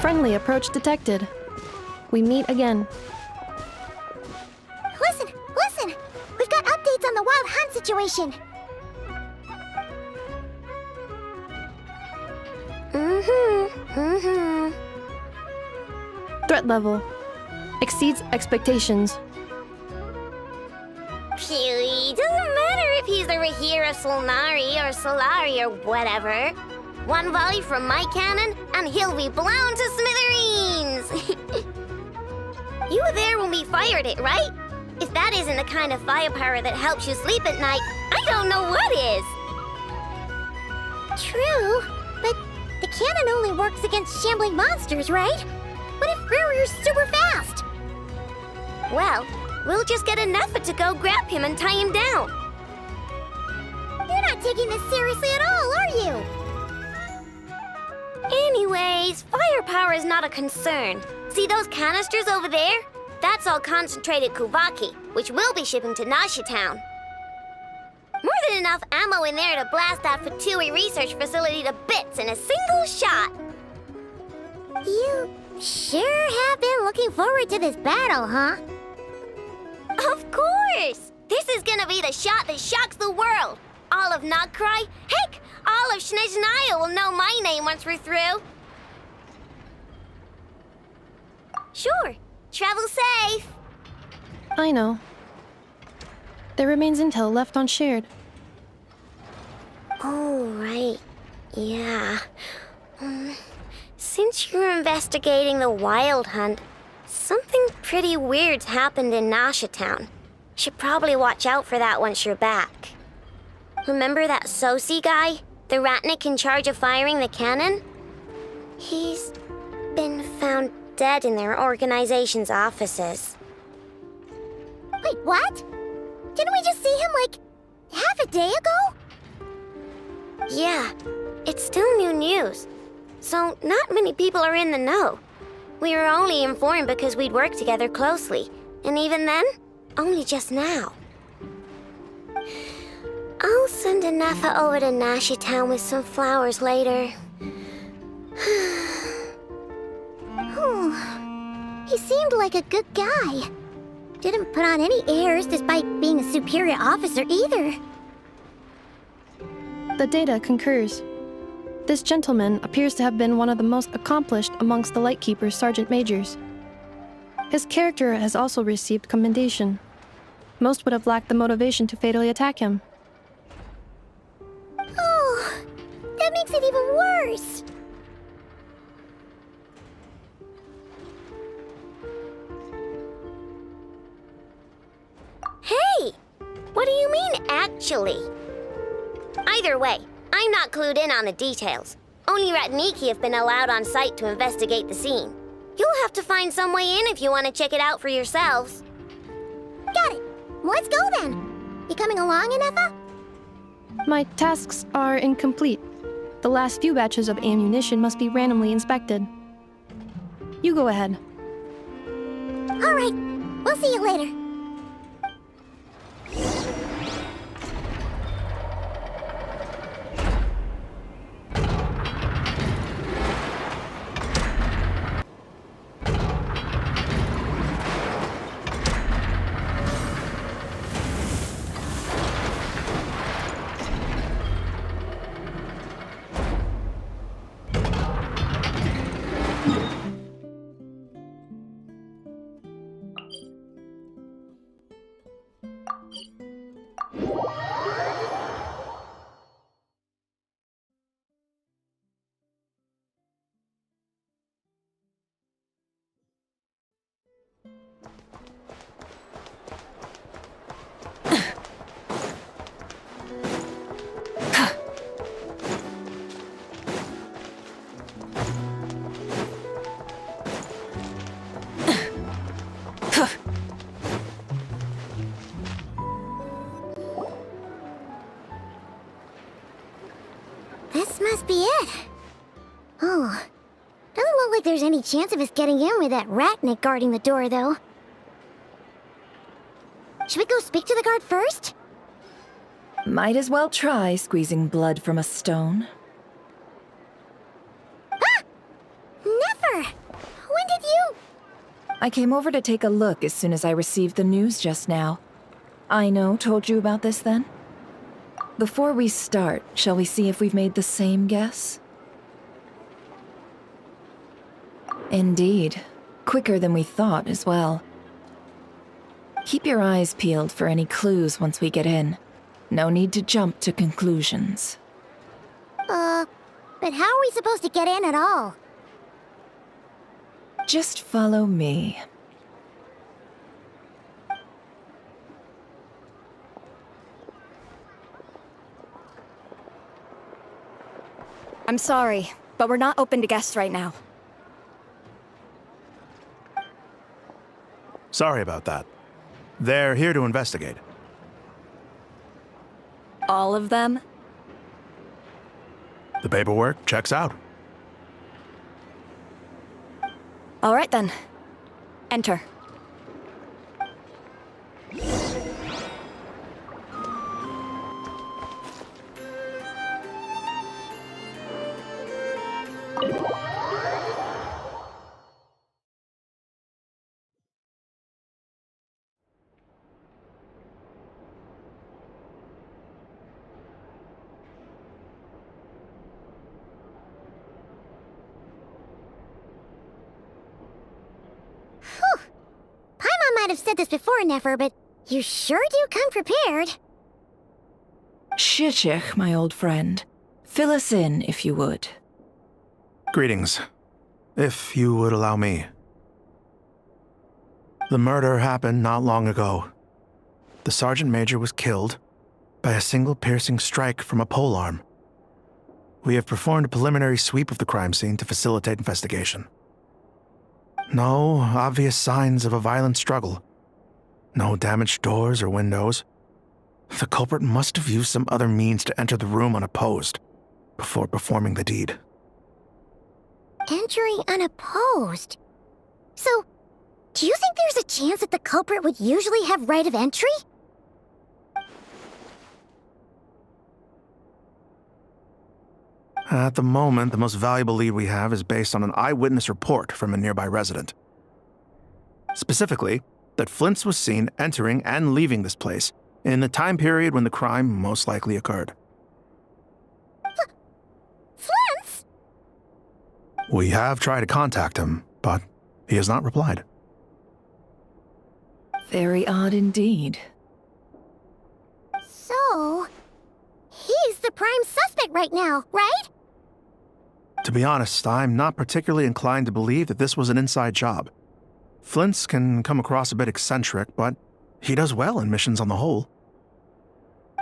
Friendly approach detected. We meet again. Listen! Listen! We've got updates on the wild hunt situation! Threat level. Exceeds expectations. Phew, doesn't matter if he's the Rahira Solnari or Solari or whatever. One volley from my cannon, and he'll be blown to smithereens! You were there when we fired it, right? If that isn't the kind of firepower that helps you sleep at night, I don't know what is! True, but the cannon only works against shambling monsters, right? What if Riri's super fast? Well, we'll just get Ineffa to go grab him and tie him down. You're not taking this seriously at all, are you? Anyways, firepower is not a concern. See those canisters over there? That's all concentrated Kuvaki, which we'll be shipping to Nasha Town. More than enough ammo in there to blast that Fatui research facility to bits in a single shot. You sure have been looking forward to this battle, huh? Of course! This is gonna be the shot that shocks the world. All of Nagkrai, heck, all of Snezhnaya will know my name once we're through. Sure, travel safe. I know. There remains intel left unshared. Oh, right. Yeah. Since you're investigating the wild hunt, something pretty weird's happened in Nasha Town. Should probably watch out for that once you're back. Remember that Sousi guy? The ratnik in charge of firing the cannon? He's been found dead in their organization's offices. Wait, what? Didn't we just see him, like, half a day ago? Yeah, it's still new news. So not many people are in the know. We were only informed because we'd worked together closely. And even then, only just now. I'll send Ineffa over to Nasha Town with some flowers later. He seemed like a good guy. Didn't put on any airs despite being a superior officer either. The data concurs. This gentleman appears to have been one of the most accomplished amongst the Lightkeeper's sergeant majors. His character has also received commendation. Most would have lacked the motivation to fatally attack him. Oh, that makes it even worse. Hey! What do you mean, actually? Either way, I'm not clued in on the details. Only Ratniki have been allowed on site to investigate the scene. You'll have to find some way in if you want to check it out for yourselves. Got it. Let's go then. You coming along, Ineffa? My tasks are incomplete. The last few batches of ammunition must be randomly inspected. You go ahead. All right. We'll see you later. This must be it. Oh, doesn't look like there's any chance of us getting in with that ratnik guarding the door, though. Should we go speak to the guard first? Might as well try squeezing blood from a stone. Ah! Never! Sure. When did you... I came over to take a look as soon as I received the news just now. Aino told you about this then? Before we start, shall we see if we've made the same guess? Indeed. Quicker than we thought as well. Keep your eyes peeled for any clues once we get in. No need to jump to conclusions. But how are we supposed to get in at all? Just follow me. I'm sorry, but we're not open to guests right now. Sorry about that. They're here to investigate. All of them? The paperwork checks out. All right then. Enter. Might have said this before, Ineffa, but you sure do come prepared. Shishich, my old friend. Fill us in, if you would. Greetings. If you would allow me. The murder happened not long ago. The Sergeant Major was killed by a single piercing strike from a polearm. We have performed a preliminary sweep of the crime scene to facilitate investigation. No obvious signs of a violent struggle. No damaged doors or windows. The culprit must have used some other means to enter the room unopposed before performing the deed. Entering unopposed? So, do you think there's a chance that the culprit would usually have right of entry? At the moment, the most valuable lead we have is based on an eyewitness report from a nearby resident. Specifically, that Flins was seen entering and leaving this place in the time period when the crime most likely occurred. Flins? We have tried to contact him, but he has not replied. Very odd indeed. So, he's the prime suspect right now, right? To be honest, I'm not particularly inclined to believe that this was an inside job. Flins can come across a bit eccentric, but he does well in missions on the whole.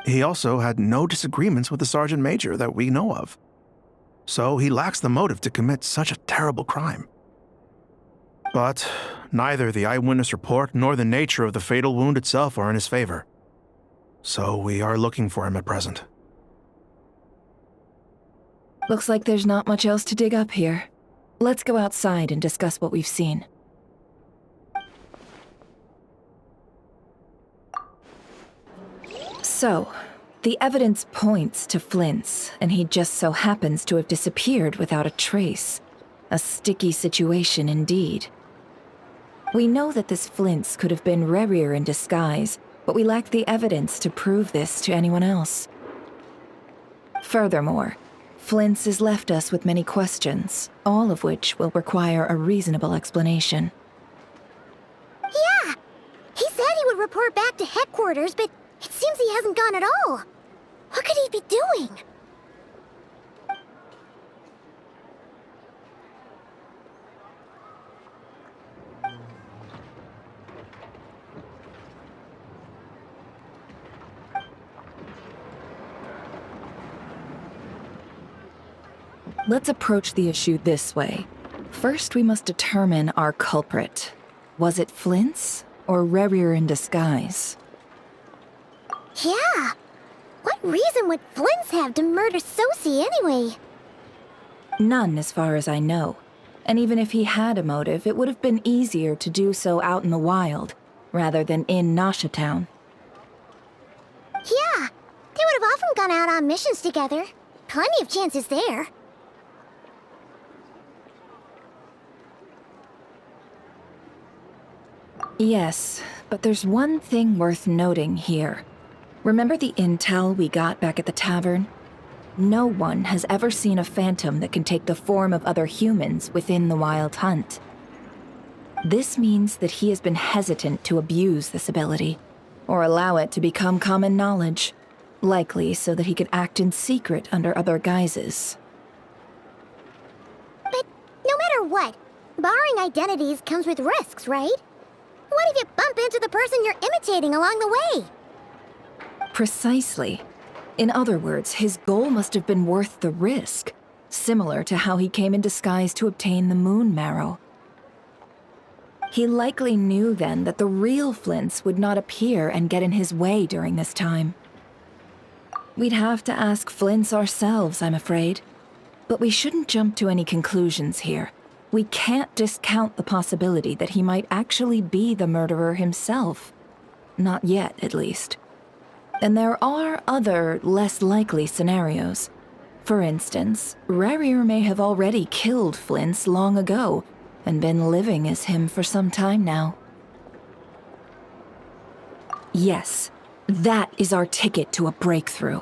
He also had no disagreements with the Sergeant Major that we know of. So he lacks the motive to commit such a terrible crime. But neither the eyewitness report nor the nature of the fatal wound itself are in his favor. So we are looking for him at present. Looks like there's not much else to dig up here. Let's go outside and discuss what we've seen. So, the evidence points to Flins, and he just so happens to have disappeared without a trace. A sticky situation indeed. We know that this Flins could have been Rerir in disguise, but we lack the evidence to prove this to anyone else. Furthermore, Flins has left us with many questions, all of which will require a reasonable explanation. Yeah! He said he would report back to headquarters, but it seems he hasn't gone at all. What could he be doing? Let's approach the issue this way. First, we must determine our culprit. Was it Flins or Rerir in disguise? Yeah! What reason would Flins have to murder Sousi anyway? None, as far as I know. And even if he had a motive, it would have been easier to do so out in the wild, rather than in Nasha town. Yeah, they would have often gone out on missions together. Plenty of chances there. Yes, but there's one thing worth noting here. Remember the intel we got back at the tavern? No one has ever seen a phantom that can take the form of other humans within the Wild Hunt. This means that he has been hesitant to abuse this ability, or allow it to become common knowledge, likely so that he could act in secret under other guises. But no matter what, borrowing identities comes with risks, right? What if you bump into the person you're imitating along the way? Precisely. In other words, his goal must have been worth the risk, similar to how he came in disguise to obtain the moon marrow. He likely knew then that the real Flins would not appear and get in his way during this time. We'd have to ask Flins ourselves, I'm afraid. But we shouldn't jump to any conclusions here. We can't discount the possibility that he might actually be the murderer himself. Not yet, at least. And there are other, less likely scenarios. For instance, Rarier may have already killed Flins long ago, and been living as him for some time now. Yes, that is our ticket to a breakthrough.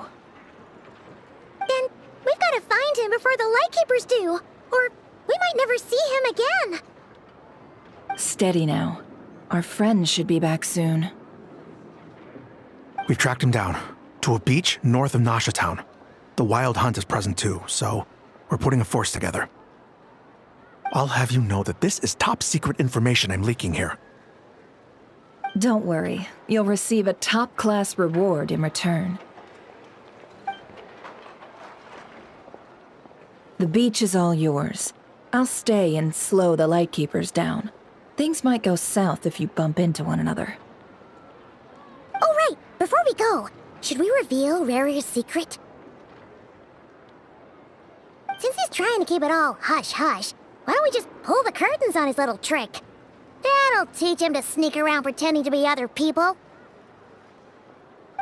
Then we've got to find him before the Lightkeepers do, or we might never see him again. Steady now. Our friends should be back soon. We've tracked him down to a beach north of Nasha town. The Wild Hunt is present too, so we're putting a force together. I'll have you know that this is top secret information I'm leaking here. Don't worry, you'll receive a top-class reward in return. The beach is all yours. I'll stay and slow the Lightkeepers down. Things might go south if you bump into one another. Oh, right. Before we go, should we reveal Rarier's secret? Since he's trying to keep it all hush-hush, why don't we just pull the curtains on his little trick? That'll teach him to sneak around pretending to be other people.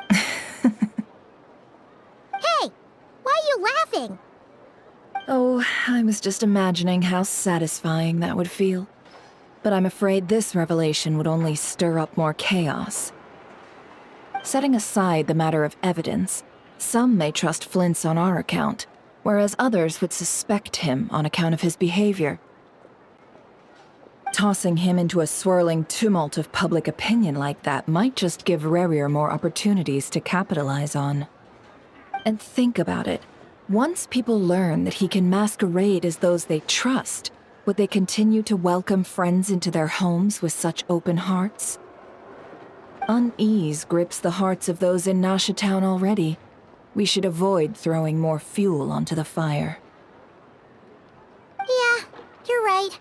Hey! Why are you laughing? Oh, I was just imagining how satisfying that would feel. But I'm afraid this revelation would only stir up more chaos. Setting aside the matter of evidence, some may trust Flint's on our account, whereas others would suspect him on account of his behavior. Tossing him into a swirling tumult of public opinion like that might just give Rarier more opportunities to capitalize on. And think about it. Once people learn that he can masquerade as those they trust, would they continue to welcome friends into their homes with such open hearts? Unease grips the hearts of those in Nasha Town already. We should avoid throwing more fuel onto the fire. Yeah, you're right.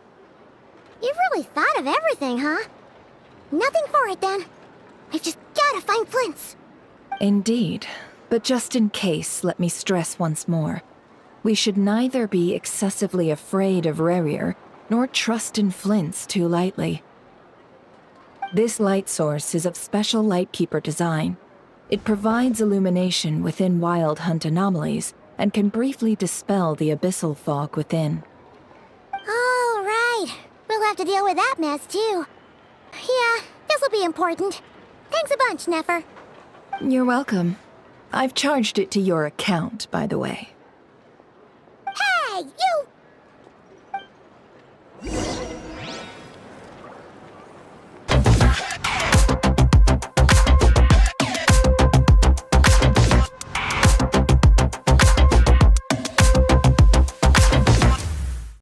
You've really thought of everything, huh? Nothing for it, then. We've just gotta find Flint's. Indeed. But just in case, let me stress once more. We should neither be excessively afraid of Rarier, nor trust in Flint's too lightly. This light source is of special Lightkeeper design. It provides illumination within Wild Hunt anomalies, and can briefly dispel the abyssal fog within. Oh, right. We'll have to deal with that mess, too. Yeah, this'll be important. Thanks a bunch, Neffer. You're welcome. I've charged it to your account, by the way.